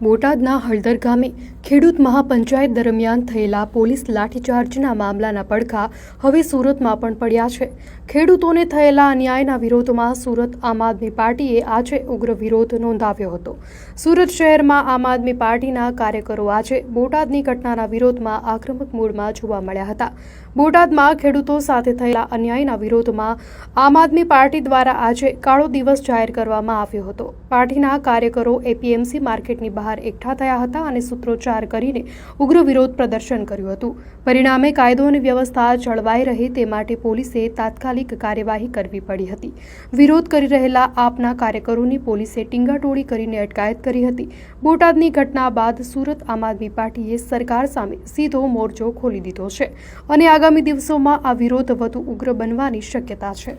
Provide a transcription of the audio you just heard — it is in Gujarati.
બોટાદના હળદર ગામે ખેડૂત મહાપંચાયત દરમિયાન થયેલા પોલીસ લાઠીચાર્જના મામલાના પડઘા હવે સુરતમાં પણ પડ્યા છે। ખેડૂતોને થયેલા અન્યાયના વિરોધમાં સુરત આમ આદમી પાર્ટીએ આજે ઉગ્ર વિરોધ નોંધાવ્યો હતો। સુરત શહેરમાં આમ આદમી પાર્ટીના કાર્યકરો આજે બોટાદની ઘટનાના વિરોધમાં આક્રમક મૂડમાં જોવા મળ્યા હતા। બોટાદમાં ખેડૂતો સાથે થયેલા અન્યાયના વિરોધમાં આમ આદમી પાર્ટી દ્વારા આજે કાળો દિવસ જાહેર કરવામાં આવ્યો હતો। પાર્ટીના કાર્યકરો એપીએમસી માર્કેટની બહાર એકઠા થયા હતા અને સૂત્રોચ્ચાર કરીને ઉગ્ર વિરોધ પ્રદર્શન કર્યું હતું। પરિણામે કાયદો અને વ્યવસ્થા જળવાઈ રહે તે માટે પોલીસે તાત્કાલિક કાર્યવાહી કરવી પડી હતી। વિરોધ કરી રહેલા આપના કાર્યકરોની પોલીસે ટીંગાટોળી કરીને અટકાયત કરી હતી। બોટાદની ઘટના બાદ સુરત આમ આદમી પાર્ટીએ સરકાર સામે સીધો મોરચો ખોલી દીધો છે અને આગામી દિવસોમાં આ વિરોધ વધુ ઉગ્ર બનવાની શક્યતા છે।